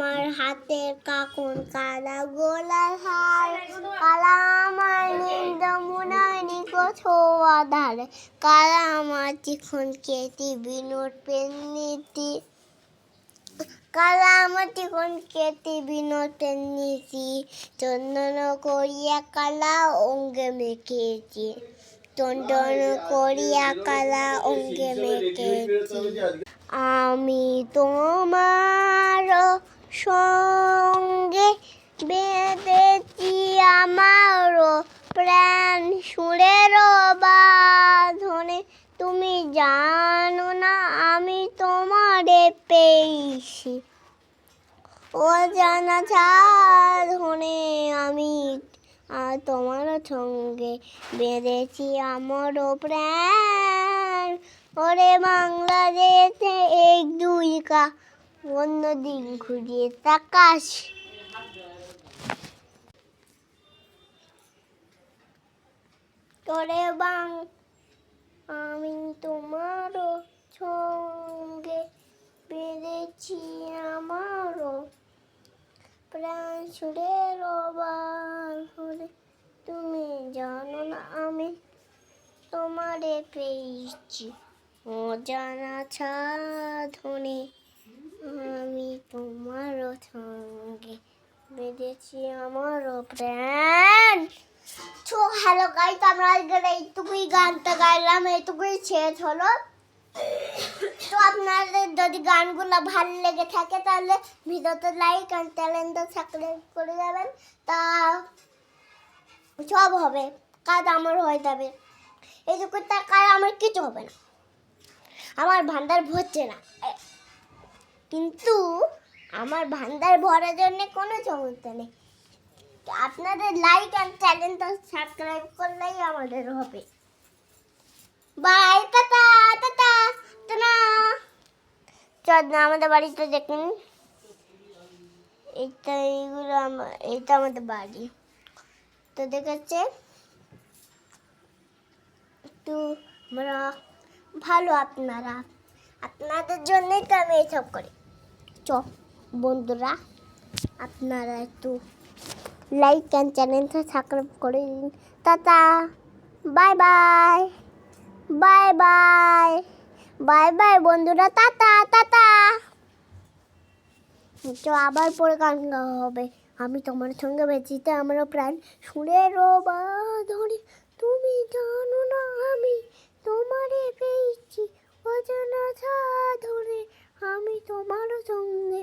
আমার হাতের কাকন, কালা গোলার হার, কালা আমার নিন্দমুনায় নিকট আধার, কালা আমার চিকন কেতি বিনোদ পেন্নিতি, কালা আমার চিকন কেতি বিনোদ পেন্নিতি, চন্দন করিয়া কালা অঙ্গে মেখেছি, চন্দন করিয়া কালা অঙ্গে মেখেছি। আমি তোমার সঙ্গে বেঁধেছি আমার প্রাণ সুরের বাঁধনে, তুমি জানো না আমি তোমারে পেয়েছি অজানা সাধনে। আমি তোমার সঙ্গে বেঁধেছি আমার প্রাণ, ওরে বাংলাদেশে এক দুই কা অন্যদিন খুঁজে তাকাস। ওরে আমি তোমার সঙ্গে বেঁধেছি আমার প্রাণ সুরের বাঁধনে, তুমি জানো না আমি তোমারে পেয়েছি অজানা সাধনে। আমি তোমার সঙ্গে বেঁধেছি আমার প্রাণ। তো হ্যালো গাইস, আমরা আজকের এইটুকুই গানটা গাইলাম, এইটুকুই শেষ হলো। তো আপনাদের যদি গানগুলো ভালো লেগে থাকে তাহলে ভিডিওতে লাইক আর চ্যানেলটা সাবস্ক্রাইব করে যাবেন, তা সব হবে, কাজ আমার হয়ে যাবে। এইটুকু টাকায় আমার কিছু হবে না, আমার ভান্ডার ভরছে না, কিন্তু আমার ভান্ডার ভরার জন্য কোনো সমস্যা নেই। আপনাদের লাইক আর চ্যানেলটা সাবস্ক্রাইব করলেই আমাদের হবে। বাই, টাটা টাটা টাটা। চল আমাদের বাড়িতে দেখুন, এইটা আমাদের বাড়ি। তো দেখেছে তো আমরা ভালো, আপনাদের জন্যই তো আমি এইসব করি। বন্ধুরা, আপনারা একটু লাইক অ্যান্ড চ্যানেলটা সাবস্ক্রাইব করে দিন। Tata, bye bye, bye bye, bye bye বন্ধুরা, টাটা টাটা। তো আবার পরে গান গাওয়া হবে। আমি তোমার সঙ্গে বেঁচেছি আমার প্রাণ সুরের বাঁধনে, তুমি জানো না আমি তোমারে পেয়েছি অজানা সাধনে। আমি তোমার সঙ্গে